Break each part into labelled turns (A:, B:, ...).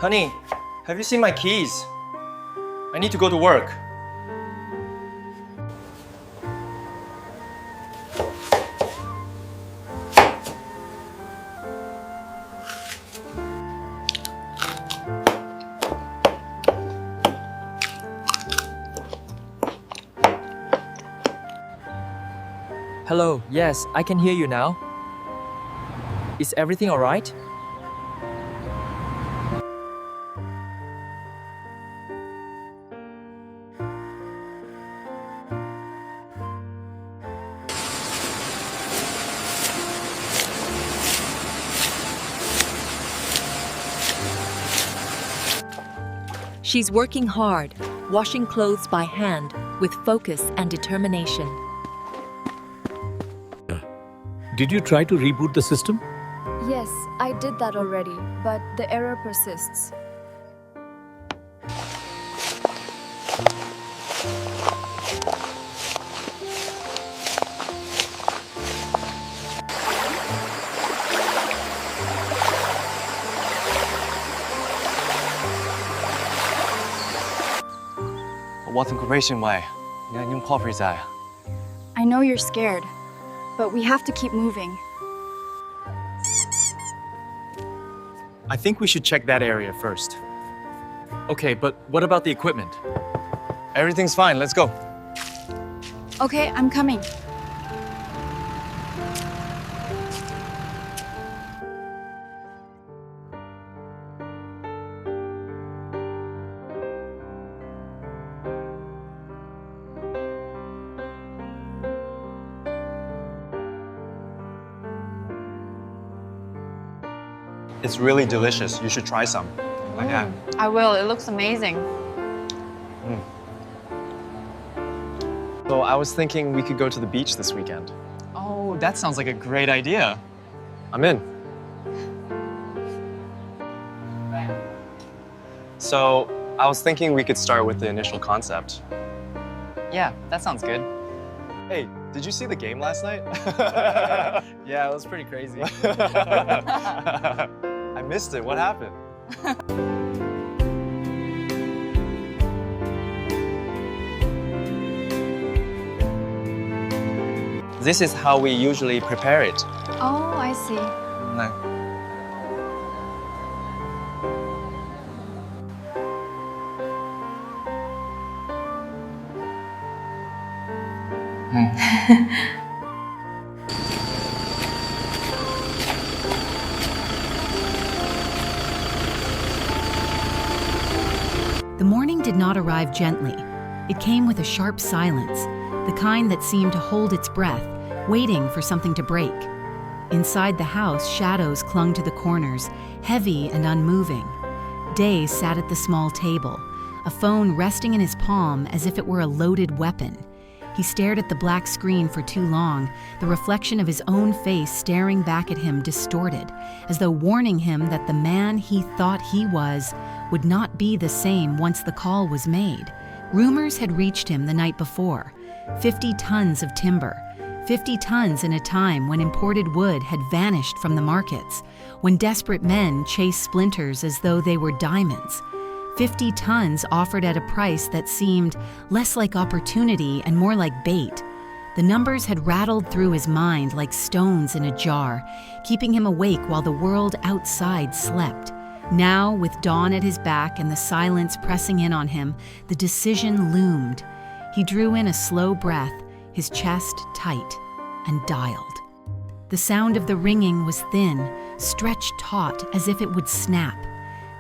A: Honey, have you seen my keys? I need to go to work. Hello, yes, I can hear you now. Is everything all right?
B: She's working hard, washing clothes by hand, with focus and determination.
C: Did you try to reboot the system?
D: Yes, I did that already, but the error persists. I know you're scared, but we have to keep moving.
A: I think we should check that area first. Okay, but what about the equipment? Everything's fine, let's go.
D: Okay, I'm coming.
A: It's really delicious. You should try some.
E: I will. It looks amazing.
A: So I was thinking we could go to the beach this weekend.
F: Oh, that sounds like a great idea.
A: I'm in. So I was thinking we could start with the initial concept.
F: Yeah, that sounds good.
A: Hey, did you see the game last night?
F: Yeah, it was pretty crazy.
A: I missed it. What happened? This is how we usually prepare it.
D: Oh, I see.
G: The morning did not arrive gently. It came with a sharp silence, the kind that seemed to hold its breath, waiting for something to break. Inside the house, shadows clung to the corners, heavy and unmoving. Day sat at the small table, a phone resting in his palm as if it were a loaded weapon. He stared at the black screen for too long, the reflection of his own face staring back at him distorted, as though warning him that the man he thought he was would not be the same once the call was made. Rumors had reached him the night before. 50 tons of timber. 50 tons in a time when imported wood had vanished from the markets, when desperate men chased splinters as though they were diamonds. 50 tons offered at a price that seemed less like opportunity and more like bait. The numbers had rattled through his mind like stones in a jar, keeping him awake while the world outside slept. Now, with dawn at his back and the silence pressing in on him, the decision loomed. He drew in a slow breath, his chest tight, and dialed. The sound of the ringing was thin, stretched taut as if it would snap.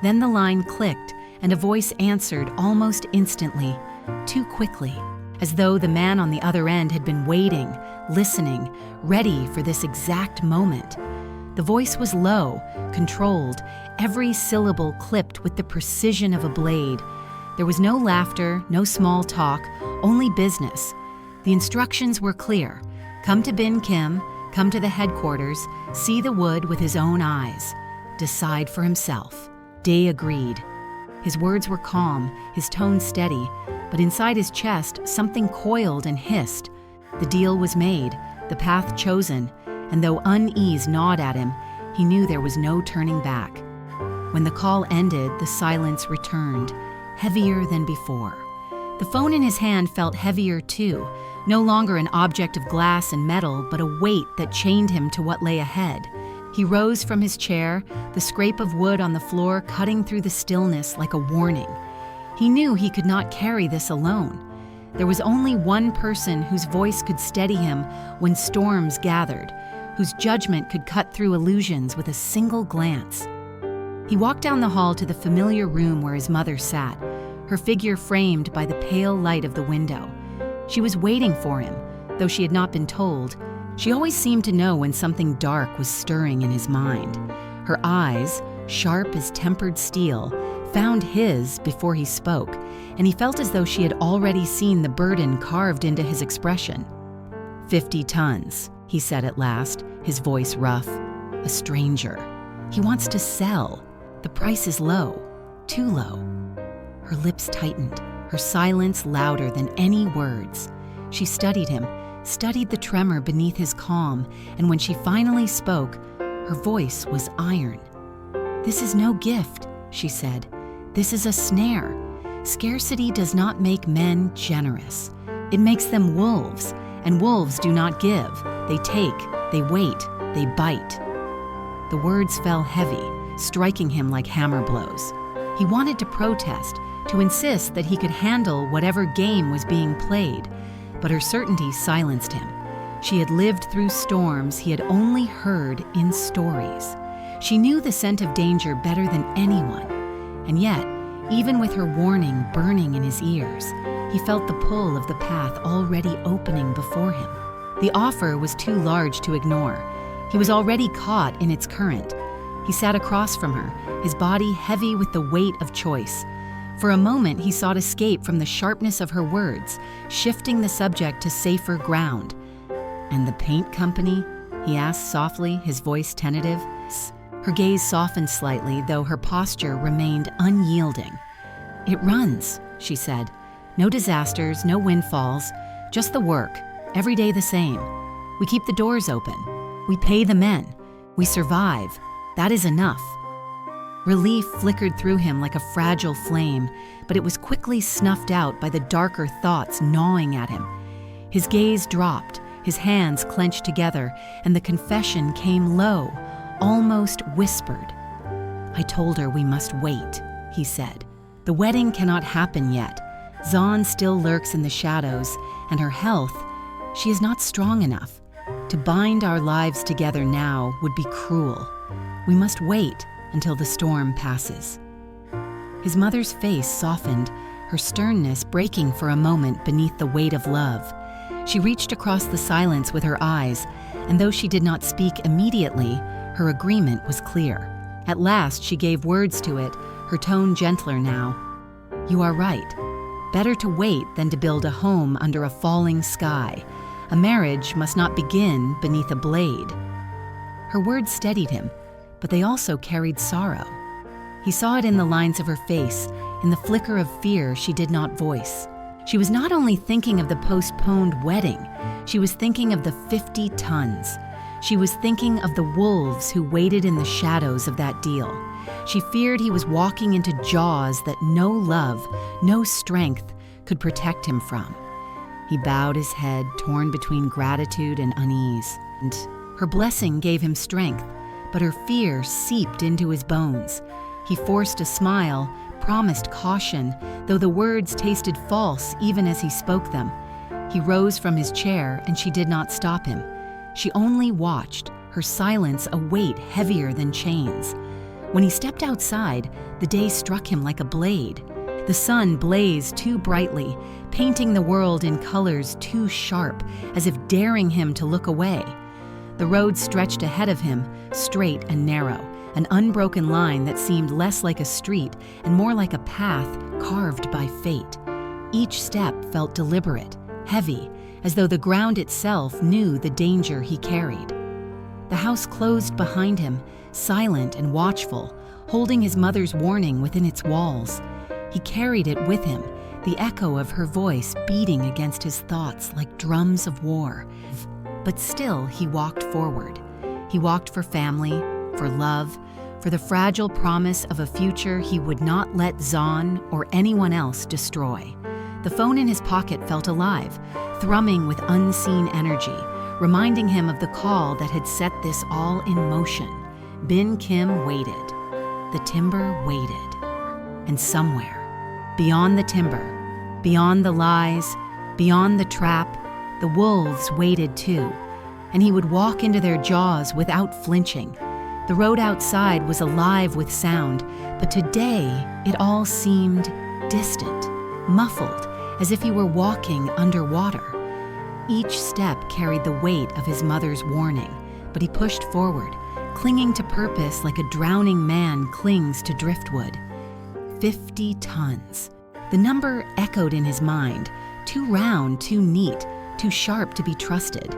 G: Then the line clicked, and a voice answered almost instantly, too quickly, as though the man on the other end had been waiting, listening, ready for this exact moment. The voice was low, controlled, every syllable clipped with the precision of a blade. There was no laughter, no small talk, only business. The instructions were clear. Come to Bin Kim, come to the headquarters, see the wood with his own eyes. Decide for himself. Day agreed. His words were calm, his tone steady, but inside his chest, something coiled and hissed. The deal was made, the path chosen, and though unease gnawed at him, he knew there was no turning back. When the call ended, the silence returned, heavier than before. The phone in his hand felt heavier too, no longer an object of glass and metal, but a weight that chained him to what lay ahead. He rose from his chair, the scrape of wood on the floor cutting through the stillness like a warning. He knew he could not carry this alone. There was only one person whose voice could steady him when storms gathered, whose judgment could cut through illusions with a single glance. He walked down the hall to the familiar room where his mother sat, her figure framed by the pale light of the window. She was waiting for him, though she had not been told. She always seemed to know when something dark was stirring in his mind. Her eyes, sharp as tempered steel, found his before he spoke, and he felt as though she had already seen the burden carved into his expression. 50 tons, he said at last, his voice rough. A stranger. He wants to sell. The price is low, too low. Her lips tightened, her silence louder than any words. She studied him, studied the tremor beneath his calm, and when she finally spoke, her voice was iron. "This is no gift," she said. "This is a snare. Scarcity does not make men generous. It makes them wolves, and wolves do not give. They take, they wait, they bite." The words fell heavy, striking him like hammer blows. He wanted to protest, to insist that he could handle whatever game was being played, but her certainty silenced him. She had lived through storms he had only heard in stories. She knew the scent of danger better than anyone, and yet, even with her warning burning in his ears, he felt the pull of the path already opening before him. The offer was too large to ignore. He was already caught in its current. He sat across from her, his body heavy with the weight of choice. For a moment, he sought escape from the sharpness of her words, shifting the subject to safer ground. "And the paint company?" he asked softly, his voice tentative. Her gaze softened slightly, though her posture remained unyielding. "It runs," she said. "No disasters, no windfalls, just the work, every day the same. We keep the doors open. We pay the men. We survive. That is enough." Relief flickered through him like a fragile flame, but it was quickly snuffed out by the darker thoughts gnawing at him. His gaze dropped, his hands clenched together, and the confession came low, almost whispered. "I told her we must wait," he said. "The wedding cannot happen yet. Zahn still lurks in the shadows, and her health, she is not strong enough. To bind our lives together now would be cruel. We must wait until the storm passes." His mother's face softened, her sternness breaking for a moment beneath the weight of love. She reached across the silence with her eyes, and though she did not speak immediately, her agreement was clear. At last she gave words to it, her tone gentler now. "You are right. Better to wait than to build a home under a falling sky. A marriage must not begin beneath a blade." Her words steadied him, but they also carried sorrow. He saw it in the lines of her face, in the flicker of fear she did not voice. She was not only thinking of the postponed wedding, she was thinking of the 50 tons. She was thinking of the wolves who waited in the shadows of that deal. She feared he was walking into jaws that no love, no strength could protect him from. He bowed his head, torn between gratitude and unease. And her blessing gave him strength, but her fear seeped into his bones. He forced a smile, promised caution, though the words tasted false even as he spoke them. He rose from his chair, and she did not stop him. She only watched, her silence a weight heavier than chains. When he stepped outside, the day struck him like a blade. The sun blazed too brightly, painting the world in colors too sharp, as if daring him to look away. The road stretched ahead of him, straight and narrow, an unbroken line that seemed less like a street and more like a path carved by fate. Each step felt deliberate, heavy, as though the ground itself knew the danger he carried. The house closed behind him, silent and watchful, holding his mother's warning within its walls. He carried it with him, the echo of her voice beating against his thoughts like drums of war. But still he walked forward. He walked for family, for love, for the fragile promise of a future he would not let Zahn or anyone else destroy. The phone in his pocket felt alive, thrumming with unseen energy, reminding him of the call that had set this all in motion. Bin Kim waited. The timber waited. And somewhere, beyond the timber, beyond the lies, beyond the trap, the wolves waited too, and he would walk into their jaws without flinching. The road outside was alive with sound, but today it all seemed distant, muffled, as if he were walking underwater. Each step carried the weight of his mother's warning, but he pushed forward, clinging to purpose like a drowning man clings to driftwood. 50 tons. The number echoed in his mind, too round, too neat, too sharp to be trusted.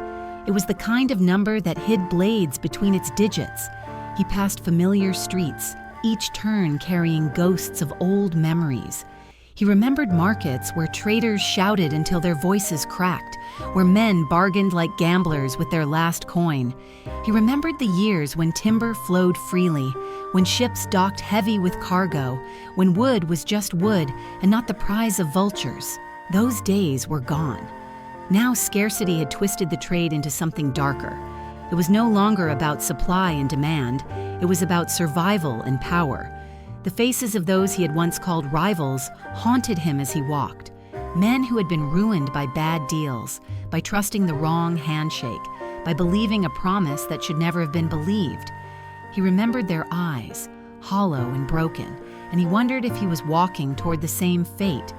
G: It was the kind of number that hid blades between its digits. He passed familiar streets, each turn carrying ghosts of old memories. He remembered markets where traders shouted until their voices cracked, where men bargained like gamblers with their last coin. He remembered the years when timber flowed freely, when ships docked heavy with cargo, when wood was just wood and not the prize of vultures. Those days were gone. Now scarcity had twisted the trade into something darker. It was no longer about supply and demand. It was about survival and power. The faces of those he had once called rivals haunted him as he walked. Men who had been ruined by bad deals, by trusting the wrong handshake, by believing a promise that should never have been believed. He remembered their eyes, hollow and broken, and he wondered if he was walking toward the same fate.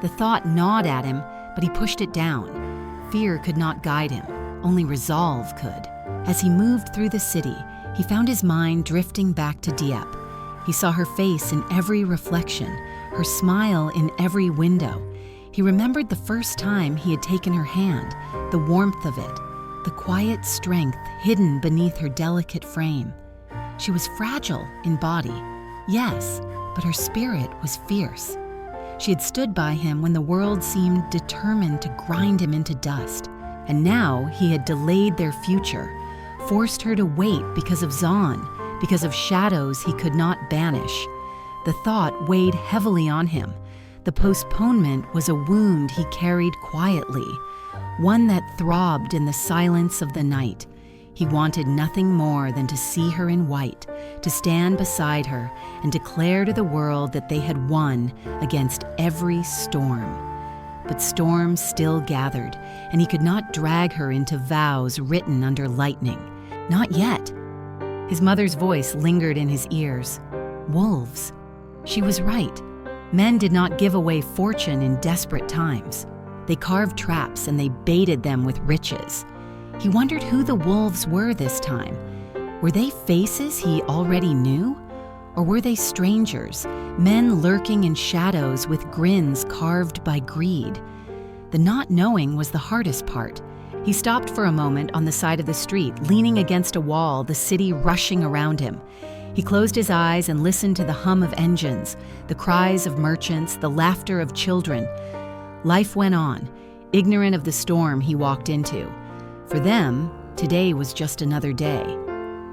G: The thought gnawed at him, but he pushed it down. Fear could not guide him, only resolve could. As he moved through the city, he found his mind drifting back to Dieppe. He saw her face in every reflection, her smile in every window. He remembered the first time he had taken her hand, the warmth of it, the quiet strength hidden beneath her delicate frame. She was fragile in body, yes, but her spirit was fierce. She had stood by him when the world seemed determined to grind him into dust, and now he had delayed their future, forced her to wait because of Zahn, because of shadows he could not banish. The thought weighed heavily on him. The postponement was a wound he carried quietly, one that throbbed in the silence of the night. He wanted nothing more than to see her in white, to stand beside her and declare to the world that they had won against every storm. But storms still gathered, and he could not drag her into vows written under lightning. Not yet. His mother's voice lingered in his ears. Wolves. She was right. Men did not give away fortune in desperate times. They carved traps and they baited them with riches. He wondered who the wolves were this time. Were they faces he already knew? Or were they strangers, men lurking in shadows with grins carved by greed? The not knowing was the hardest part. He stopped for a moment on the side of the street, leaning against a wall, the city rushing around him. He closed his eyes and listened to the hum of engines, the cries of merchants, the laughter of children. Life went on, ignorant of the storm he walked into. For them, today was just another day.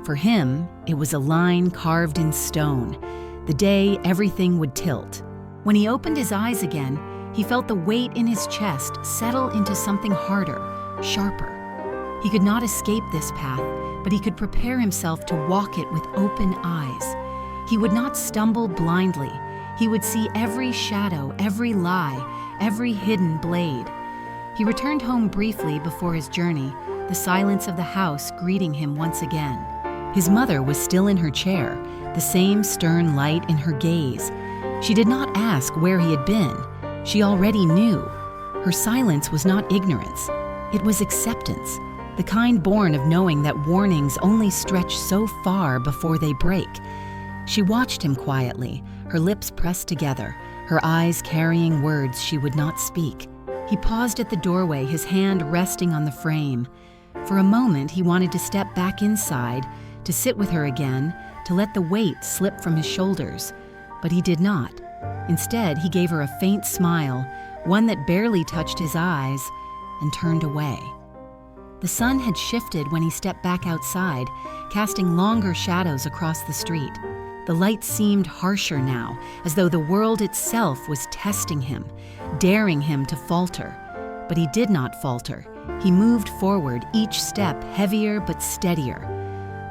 G: For him, it was a line carved in stone, the day everything would tilt. When he opened his eyes again, he felt the weight in his chest settle into something harder, sharper. He could not escape this path, but he could prepare himself to walk it with open eyes. He would not stumble blindly. He would see every shadow, every lie, every hidden blade. He returned home briefly before his journey, the silence of the house greeting him once again. His mother was still in her chair, the same stern light in her gaze. She did not ask where he had been. She already knew. Her silence was not ignorance. It was acceptance, the kind born of knowing that warnings only stretch so far before they break. She watched him quietly, her lips pressed together, her eyes carrying words she would not speak. He paused at the doorway, his hand resting on the frame. For a moment, he wanted to step back inside, to sit with her again, to let the weight slip from his shoulders. But he did not. Instead, he gave her a faint smile, one that barely touched his eyes, and turned away. The sun had shifted when he stepped back outside, casting longer shadows across the street. The light seemed harsher now, as though the world itself was testing him, daring him to falter. But he did not falter. He moved forward, each step heavier but steadier.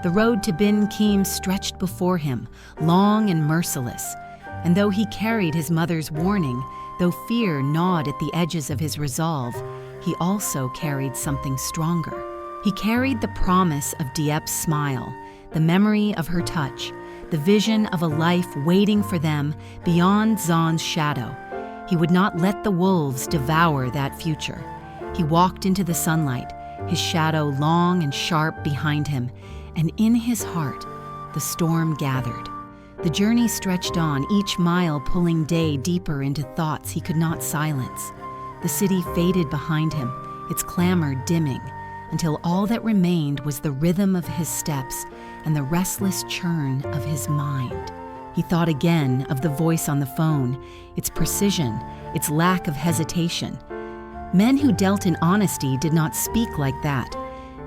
G: The road to Bin Kim stretched before him, long and merciless. And though he carried his mother's warning, though fear gnawed at the edges of his resolve, he also carried something stronger. He carried the promise of Diep's smile, the memory of her touch, the vision of a life waiting for them beyond Zahn's shadow. He would not let the wolves devour that future. He walked into the sunlight, his shadow long and sharp behind him, and in his heart, the storm gathered. The journey stretched on, each mile pulling Day deeper into thoughts he could not silence. The city faded behind him, its clamor dimming, until all that remained was the rhythm of his steps and the restless churn of his mind. He thought again of the voice on the phone, its precision, its lack of hesitation. Men who dealt in honesty did not speak like that.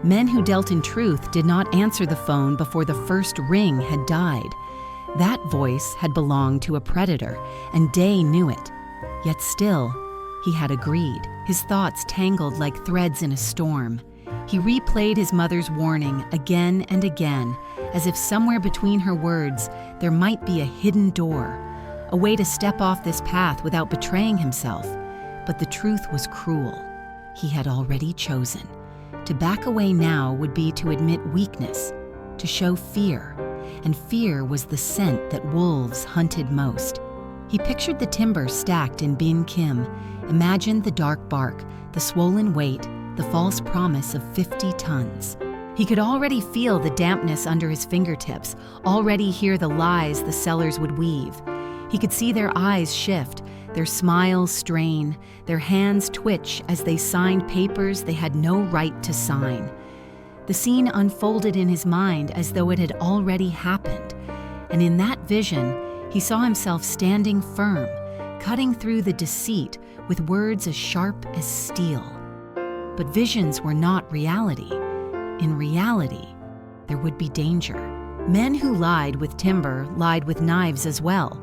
G: Men who dealt in truth did not answer the phone before the first ring had died. That voice had belonged to a predator, and Day knew it. Yet still, he had agreed, his thoughts tangled like threads in a storm. He replayed his mother's warning again and again, as if somewhere between her words there might be a hidden door, a way to step off this path without betraying himself. But the truth was cruel. He had already chosen. To back away now would be to admit weakness, to show fear, and fear was the scent that wolves hunted most. He pictured the timber stacked in Bin Kim, imagined the dark bark, the swollen weight, the false promise of 50 tons. He could already feel the dampness under his fingertips, already hear the lies the sellers would weave. He could see their eyes shift, their smiles strain, their hands twitch as they signed papers they had no right to sign. The scene unfolded in his mind as though it had already happened, and in that vision, he saw himself standing firm, cutting through the deceit with words as sharp as steel. But visions were not reality. In reality, there would be danger. Men who lied with timber lied with knives as well.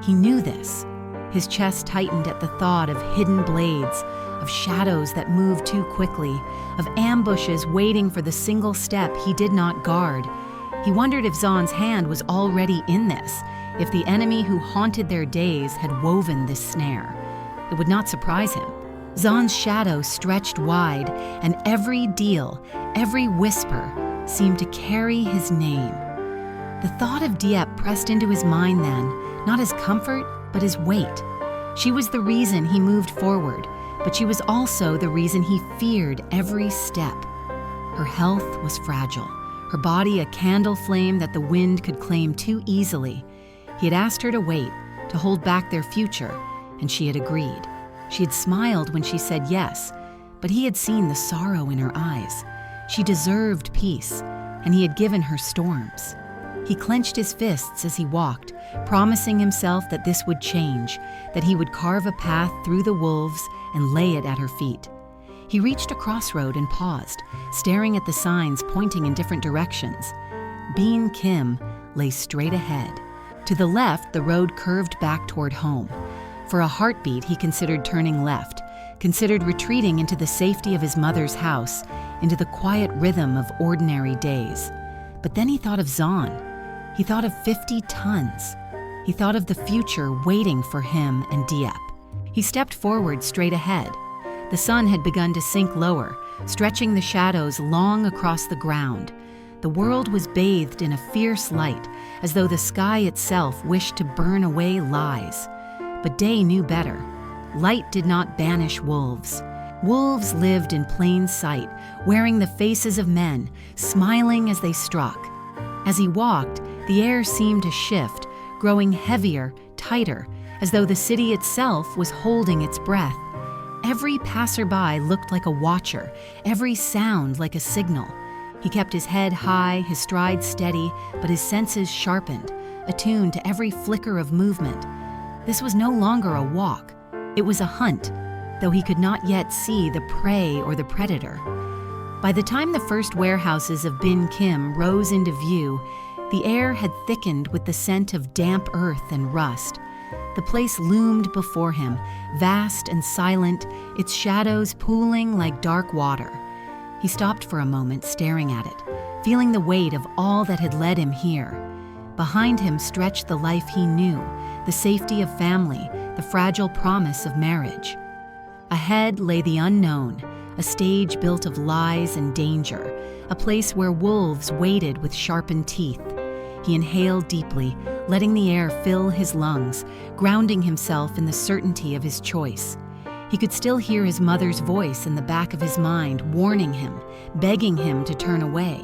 G: He knew this. His chest tightened at the thought of hidden blades, of shadows that moved too quickly, of ambushes waiting for the single step he did not guard. He wondered if Zahn's hand was already in this, if the enemy who haunted their days had woven this snare. It would not surprise him. Zahn's shadow stretched wide, and every deal, every whisper, seemed to carry his name. The thought of Diep pressed into his mind then, not as comfort, but as weight. She was the reason he moved forward, but she was also the reason he feared every step. Her health was fragile, her body a candle flame that the wind could claim too easily. He had asked her to wait, to hold back their future, and she had agreed. She had smiled when she said yes, but he had seen the sorrow in her eyes. She deserved peace, and he had given her storms. He clenched his fists as he walked, promising himself that this would change, that he would carve a path through the wolves and lay it at her feet. He reached a crossroad and paused, staring at the signs pointing in different directions. Bin Kim lay straight ahead. To the left, the road curved back toward home. For a heartbeat, he considered turning left, considered retreating into the safety of his mother's house, into the quiet rhythm of ordinary days. But then he thought of Zahn. He thought of 50 tons. He thought of the future waiting for him and Diep. He stepped forward straight ahead. The sun had begun to sink lower, stretching the shadows long across the ground. The world was bathed in a fierce light, as though the sky itself wished to burn away lies. But Day knew better. Light did not banish wolves. Wolves lived in plain sight, wearing the faces of men, smiling as they struck. As he walked, the air seemed to shift, growing heavier, tighter, as though the city itself was holding its breath. Every passerby looked like a watcher, every sound like a signal. He kept his head high, his stride steady, but his senses sharpened, attuned to every flicker of movement. This was no longer a walk. It was a hunt, though he could not yet see the prey or the predator. By the time the first warehouses of Bin Kim rose into view, the air had thickened with the scent of damp earth and rust. The place loomed before him, vast and silent, its shadows pooling like dark water. He stopped for a moment, staring at it, feeling the weight of all that had led him here. Behind him stretched the life he knew, the safety of family, the fragile promise of marriage. Ahead lay the unknown, a stage built of lies and danger, a place where wolves waited with sharpened teeth. He inhaled deeply, letting the air fill his lungs, grounding himself in the certainty of his choice. He could still hear his mother's voice in the back of his mind, warning him, begging him to turn away.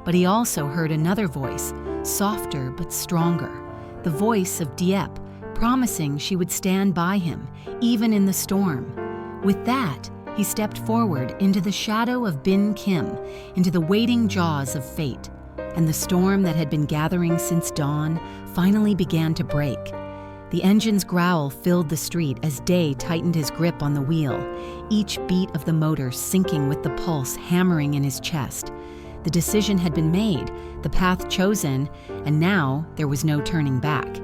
G: But he also heard another voice, softer but stronger, the voice of Diep, promising she would stand by him, even in the storm. With that, he stepped forward into the shadow of Bin Kim, into the waiting jaws of fate. And the storm that had been gathering since dawn finally began to break. The engine's growl filled the street as Day tightened his grip on the wheel, each beat of the motor syncing with the pulse hammering in his chest. The decision had been made, the path chosen, and now there was no turning back.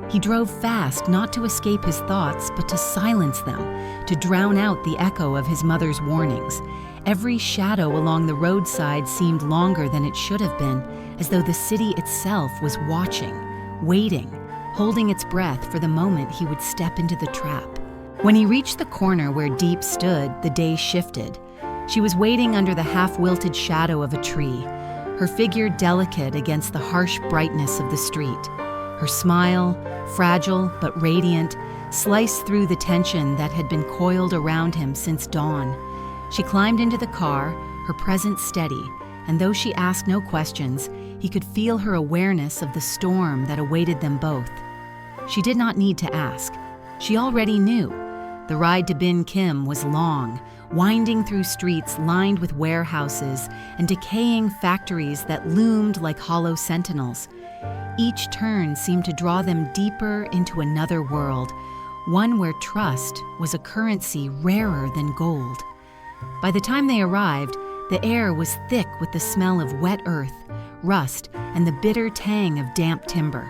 G: He drove fast, not to escape his thoughts, but to silence them, to drown out the echo of his mother's warnings. Every shadow along the roadside seemed longer than it should have been, as though the city itself was watching, waiting, holding its breath for the moment he would step into the trap. When he reached the corner where Diep stood, the day shifted. She was waiting under the half-wilted shadow of a tree, her figure delicate against the harsh brightness of the street. Her smile, fragile but radiant, sliced through the tension that had been coiled around him since dawn. She climbed into the car, her presence steady, and though she asked no questions, he could feel her awareness of the storm that awaited them both. She did not need to ask. She already knew. The ride to Bin Kim was long, winding through streets lined with warehouses and decaying factories that loomed like hollow sentinels. Each turn seemed to draw them deeper into another world, one where trust was a currency rarer than gold. By the time they arrived, the air was thick with the smell of wet earth, rust, and the bitter tang of damp timber.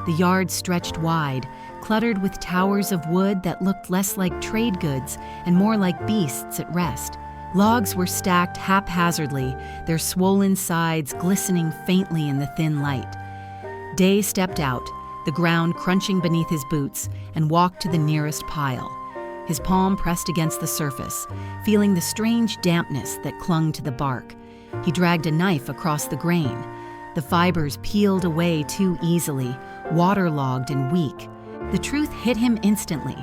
G: The yard stretched wide, cluttered with towers of wood that looked less like trade goods and more like beasts at rest. Logs were stacked haphazardly, their swollen sides glistening faintly in the thin light. Day stepped out, the ground crunching beneath his boots, and walked to the nearest pile. His palm pressed against the surface, feeling the strange dampness that clung to the bark. He dragged a knife across the grain. The fibers peeled away too easily, waterlogged and weak. The truth hit him instantly.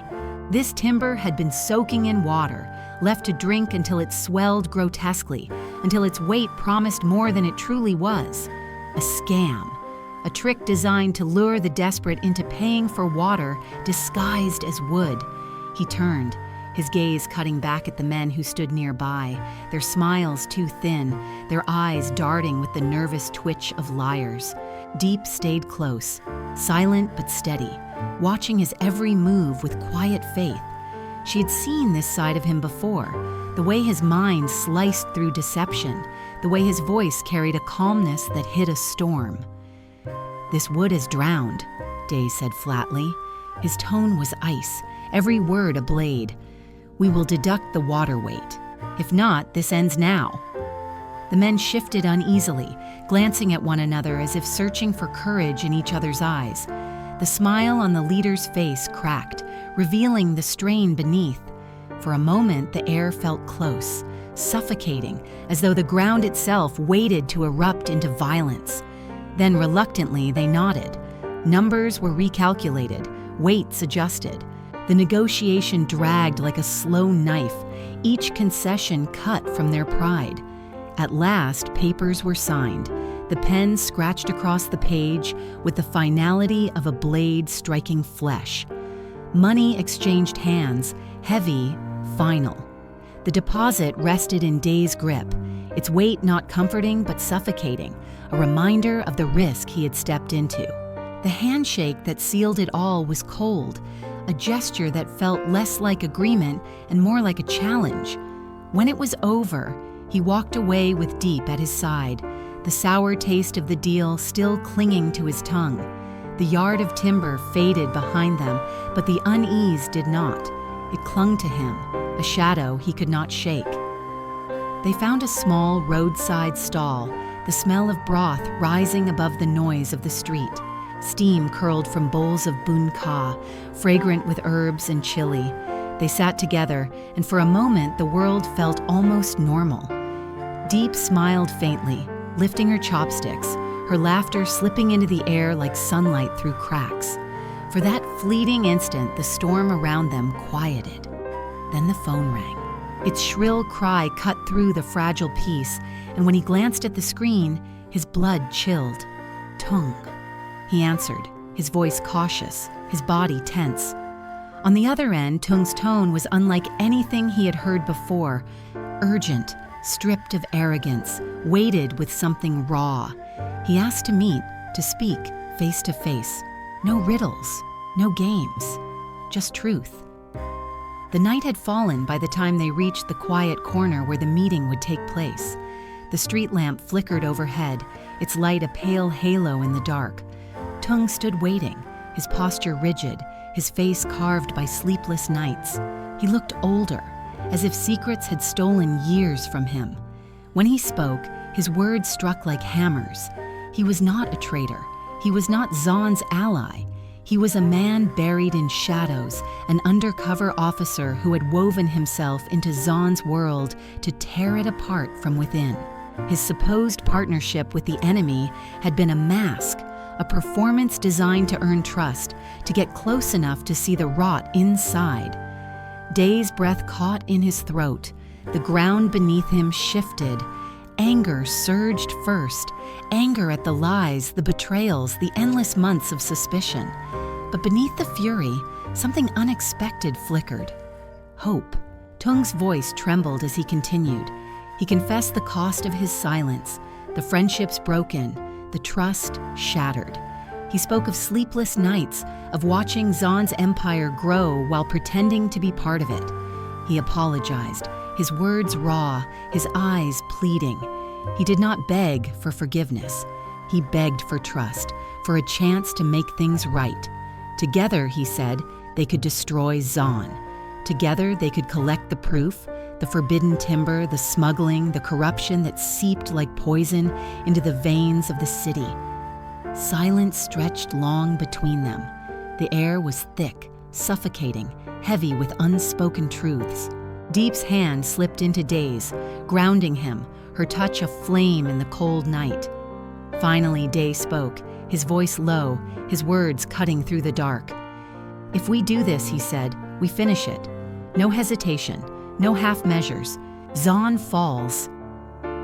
G: This timber had been soaking in water, left to drink until it swelled grotesquely, until its weight promised more than it truly was. A scam. A trick designed to lure the desperate into paying for water disguised as wood. He turned, his gaze cutting back at the men who stood nearby, their smiles too thin, their eyes darting with the nervous twitch of liars. Diep stayed close, silent but steady, watching his every move with quiet faith. She had seen this side of him before, the way his mind sliced through deception, the way his voice carried a calmness that hid a storm. "This wood is drowned," Day said flatly. His tone was ice, every word a blade. "We will deduct the water weight. If not, this ends now." The men shifted uneasily, glancing at one another as if searching for courage in each other's eyes. The smile on the leader's face cracked, revealing the strain beneath. For a moment, the air felt close, suffocating, as though the ground itself waited to erupt into violence. Then reluctantly, they nodded. Numbers were recalculated, weights adjusted. The negotiation dragged like a slow knife, each concession cut from their pride. At last, papers were signed, the pen scratched across the page with the finality of a blade striking flesh. Money exchanged hands, heavy, final. The deposit rested in Day's grip, its weight not comforting but suffocating, a reminder of the risk he had stepped into. The handshake that sealed it all was cold, a gesture that felt less like agreement and more like a challenge. When it was over, He walked away with Diep at his side, the sour taste of the deal still clinging to his tongue. The yard of timber faded behind them, but the unease did not. It clung to him, a shadow he could not shake. They found a small roadside stall, the smell of broth rising above the noise of the street. Steam curled from bowls of bun ka, fragrant with herbs and chili. They sat together, and for a moment the world felt almost normal. Diep smiled faintly, lifting her chopsticks, her laughter slipping into the air like sunlight through cracks. For that fleeting instant, the storm around them quieted. Then the phone rang. Its shrill cry cut through the fragile peace, and when he glanced at the screen, his blood chilled. Tung. He answered, his voice cautious, his body tense. On the other end, Tung's tone was unlike anything he had heard before, urgent, stripped of arrogance, weighted with something raw. He asked to meet, to speak, face to face. No riddles, no games, just truth. The night had fallen by the time they reached the quiet corner where the meeting would take place. The street lamp flickered overhead, its light a pale halo in the dark. Tung stood waiting, his posture rigid, his face carved by sleepless nights. He looked older, as if secrets had stolen years from him. When he spoke, his words struck like hammers. He was not a traitor. He was not Zahn's ally. He was a man buried in shadows, an undercover officer who had woven himself into Zahn's world to tear it apart from within. His supposed partnership with the enemy had been a mask, a performance designed to earn trust, to get close enough to see the rot inside. Day's breath caught in his throat. The ground beneath him shifted. Anger surged first, anger at the lies, the betrayals, the endless months of suspicion. But beneath the fury, something unexpected flickered. Hope. Tung's voice trembled as he continued. He confessed the cost of his silence, the friendships broken, the trust shattered. He spoke of sleepless nights, of watching Zahn's empire grow while pretending to be part of it. He apologized, his words raw, his eyes pleading. He did not beg for forgiveness. He begged for trust, for a chance to make things right. Together, he said, they could destroy Zahn. Together, they could collect the proof, the forbidden timber, the smuggling, the corruption that seeped like poison into the veins of the city. Silence stretched long between them. The air was thick, suffocating, heavy with unspoken truths. Diep's hand slipped into Day's, grounding him, her touch a flame in the cold night. Finally, Day spoke, his voice low, his words cutting through the dark. If we do this, he said, we finish it. No hesitation, no half measures. Zahn falls.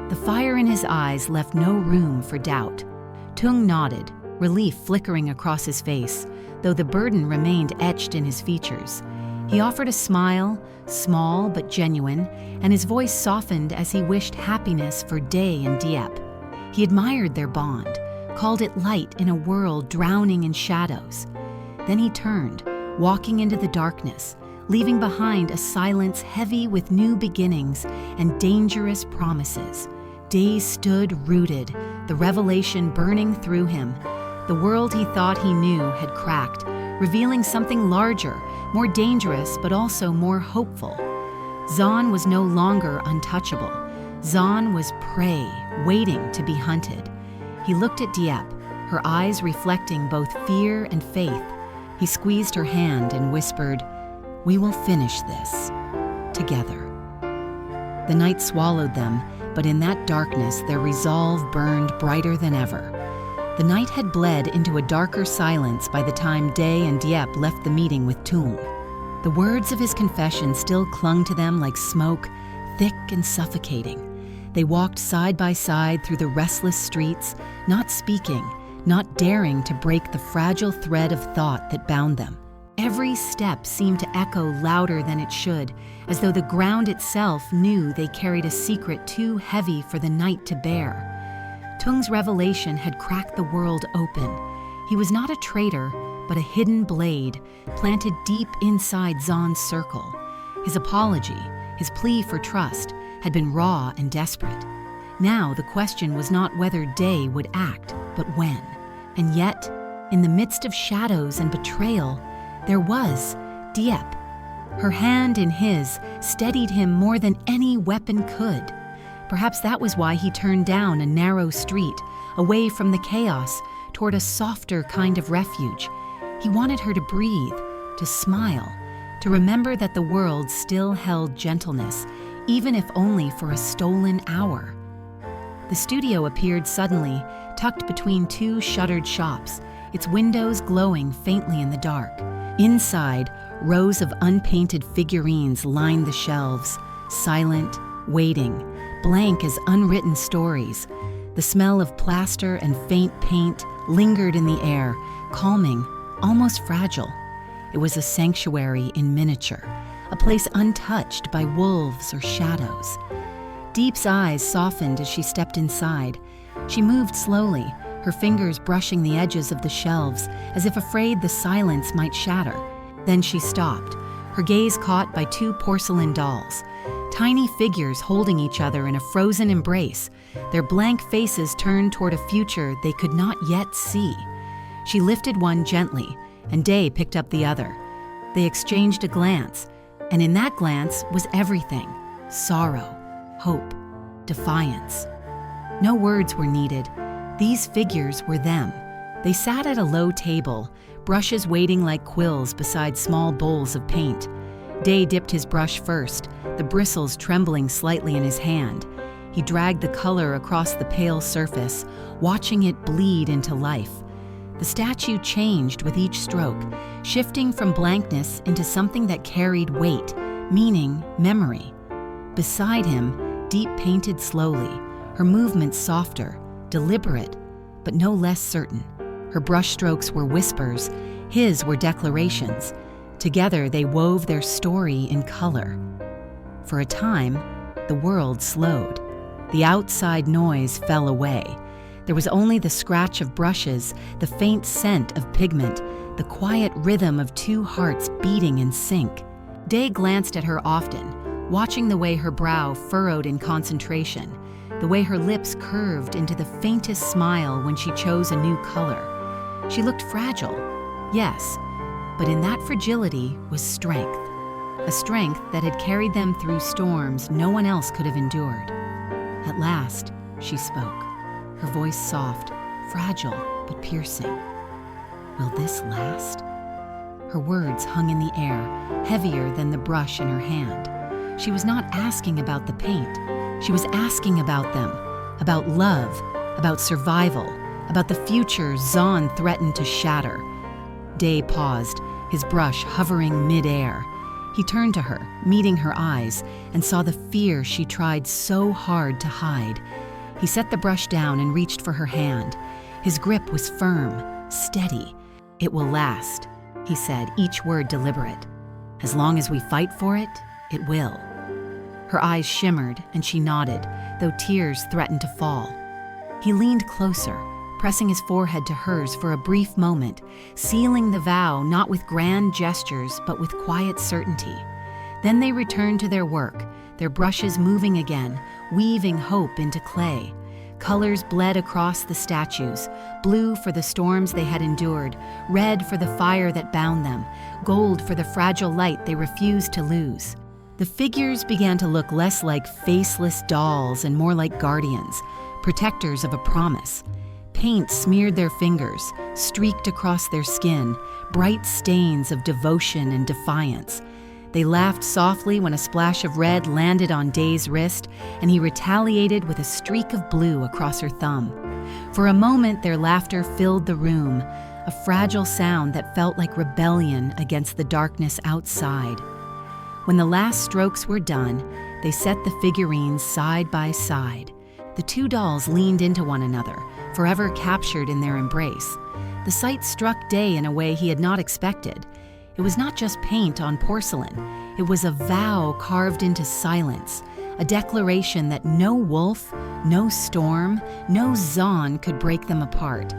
G: The fire in his eyes left no room for doubt. Tung nodded, relief flickering across his face, though the burden remained etched in his features. He offered a smile, small but genuine, and his voice softened as he wished happiness for Day and Diep. He admired their bond, called it light in a world drowning in shadows. Then he turned, walking into the darkness, leaving behind a silence heavy with new beginnings and dangerous promises. Day stood rooted, the revelation burning through him. The world he thought he knew had cracked, revealing something larger, more dangerous, but also more hopeful. Zahn was no longer untouchable. Zahn was prey, waiting to be hunted. He looked at Diep, her eyes reflecting both fear and faith. He squeezed her hand and whispered, "We will finish this, together." The night swallowed them, but in that darkness their resolve burned brighter than ever. The night had bled into a darker silence by the time Day and Diep left the meeting with Tung. The words of his confession still clung to them like smoke, thick and suffocating. They walked side by side through the restless streets, not speaking, not daring to break the fragile thread of thought that bound them. Every step seemed to echo louder than it should, as though the ground itself knew they carried a secret too heavy for the night to bear. Tung's revelation had cracked the world open. He was not a traitor, but a hidden blade, planted deep inside Zahn's circle. His apology, his plea for trust, had been raw and desperate. Now the question was not whether Day would act, but when. And yet, in the midst of shadows and betrayal, there was Diep. Her hand in his steadied him more than any weapon could. Perhaps that was why he turned down a narrow street, away from the chaos, toward a softer kind of refuge. He wanted her to breathe, to smile, to remember that the world still held gentleness, even if only for a stolen hour. The studio appeared suddenly, tucked between two shuttered shops, its windows glowing faintly in the dark. Inside, rows of unpainted figurines lined the shelves, silent, waiting, blank as unwritten stories. The smell of plaster and faint paint lingered in the air, calming, almost fragile. It was a sanctuary in miniature, a place untouched by wolves or shadows. Diep's eyes softened as she stepped inside. She moved slowly, her fingers brushing the edges of the shelves, as if afraid the silence might shatter. Then she stopped, her gaze caught by two porcelain dolls, tiny figures holding each other in a frozen embrace, their blank faces turned toward a future they could not yet see. She lifted one gently, and Day picked up the other. They exchanged a glance, and in that glance was everything: sorrow, hope, defiance. No words were needed. These figures were them. They sat at a low table, brushes waiting like quills beside small bowls of paint. Day dipped his brush first, the bristles trembling slightly in his hand. He dragged the color across the pale surface, watching it bleed into life. The statue changed with each stroke, shifting from blankness into something that carried weight, meaning, memory. Beside him, Diep painted slowly, her movements softer, deliberate, but no less certain. Her brushstrokes were whispers, his were declarations. Together they wove their story in color. For a time, the world slowed. The outside noise fell away. There was only the scratch of brushes, the faint scent of pigment, the quiet rhythm of two hearts beating in sync. Day glanced at her often, watching the way her brow furrowed in concentration, the way her lips curved into the faintest smile when she chose a new color. She looked fragile, yes, but in that fragility was strength, a strength that had carried them through storms no one else could have endured. At last, she spoke, her voice soft, fragile but piercing. Will this last? Her words hung in the air, heavier than the brush in her hand. She was not asking about the paint. She was asking about them, about love, about survival, about the future Zahn threatened to shatter. Day paused, his brush hovering mid-air. He turned to her, meeting her eyes, and saw the fear she tried so hard to hide. He set the brush down and reached for her hand. His grip was firm, steady. It will last, he said, each word deliberate. As long as we fight for it, it will. Her eyes shimmered, and she nodded, though tears threatened to fall. He leaned closer, pressing his forehead to hers for a brief moment, sealing the vow not with grand gestures, but with quiet certainty. Then they returned to their work, their brushes moving again, weaving hope into clay. Colors bled across the statues, blue for the storms they had endured, red for the fire that bound them, gold for the fragile light they refused to lose. The figures began to look less like faceless dolls and more like guardians, protectors of a promise. Paint smeared their fingers, streaked across their skin, bright stains of devotion and defiance. They laughed softly when a splash of red landed on Day's wrist, and he retaliated with a streak of blue across her thumb. For a moment, their laughter filled the room, a fragile sound that felt like rebellion against the darkness outside. When the last strokes were done, they set the figurines side by side. The two dolls leaned into one another, forever captured in their embrace. The sight struck Day in a way he had not expected. It was not just paint on porcelain. It was a vow carved into silence, a declaration that no wolf, no storm, no Zahn could break them apart.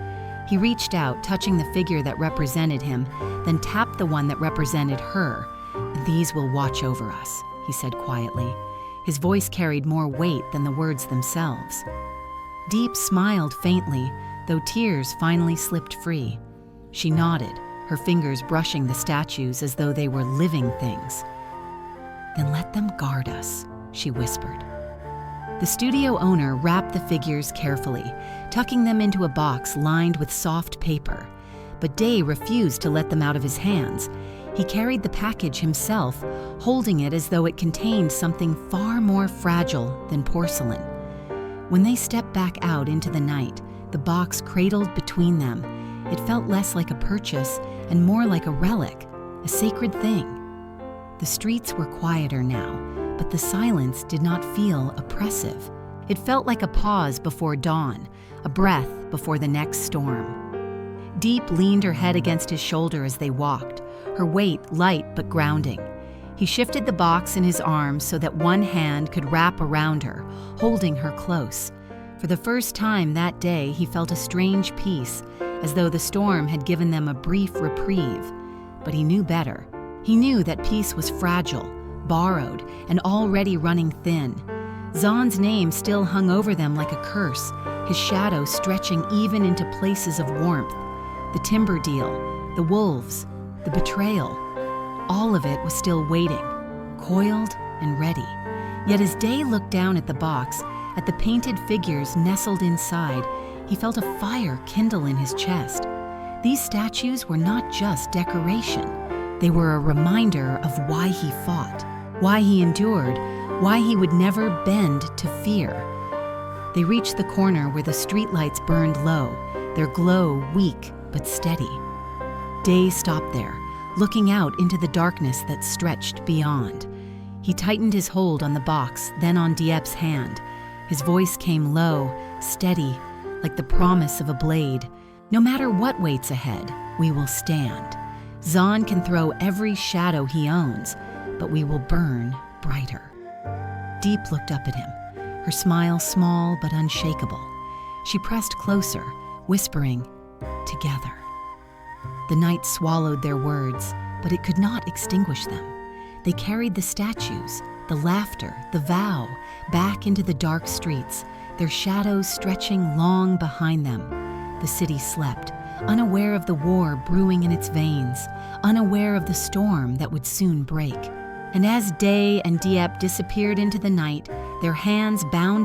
G: He reached out, touching the figure that represented him, then tapped the one that represented her. "These will watch over us," he said quietly. His voice carried more weight than the words themselves. Diep smiled faintly, though tears finally slipped free. She nodded, her fingers brushing the statues as though they were living things. "Then let them guard us," she whispered. The studio owner wrapped the figures carefully, tucking them into a box lined with soft paper. But Day refused to let them out of his hands. He carried the package himself, holding it as though it contained something far more fragile than porcelain. When they stepped back out into the night, the box cradled between them. It felt less like a purchase and more like a relic, a sacred thing. The streets were quieter now, but the silence did not feel oppressive. It felt like a pause before dawn, a breath before the next storm. Diep leaned her head against his shoulder as they walked, her weight light but grounding. He shifted the box in his arms so that one hand could wrap around her, holding her close. For the first time that day, he felt a strange peace, as though the storm had given them a brief reprieve. But he knew better. He knew that peace was fragile, borrowed, and already running thin. Zahn's name still hung over them like a curse, his shadow stretching even into places of warmth. The timber deal, the wolves, the betrayal, all of it was still waiting, coiled and ready. Yet as Day looked down at the box, at the painted figures nestled inside, he felt a fire kindle in his chest. These statues were not just decoration. They were a reminder of why he fought, why he endured, why he would never bend to fear. They reached the corner where the streetlights burned low, their glow weak but steady. Day stopped there, looking out into the darkness that stretched beyond. He tightened his hold on the box, then on Diep's hand. His voice came low, steady, like the promise of a blade. "No matter what waits ahead, we will stand. Zahn can throw every shadow he owns, but we will burn brighter." Diep looked up at him, her smile small but unshakable. She pressed closer, whispering, "Together." The night swallowed their words, but it could not extinguish them. They carried the statues, the laughter, the vow, back into the dark streets, their shadows stretching long behind them. The city slept, unaware of the war brewing in its veins, unaware of the storm that would soon break. And as Day and Diep disappeared into the night, their hands bound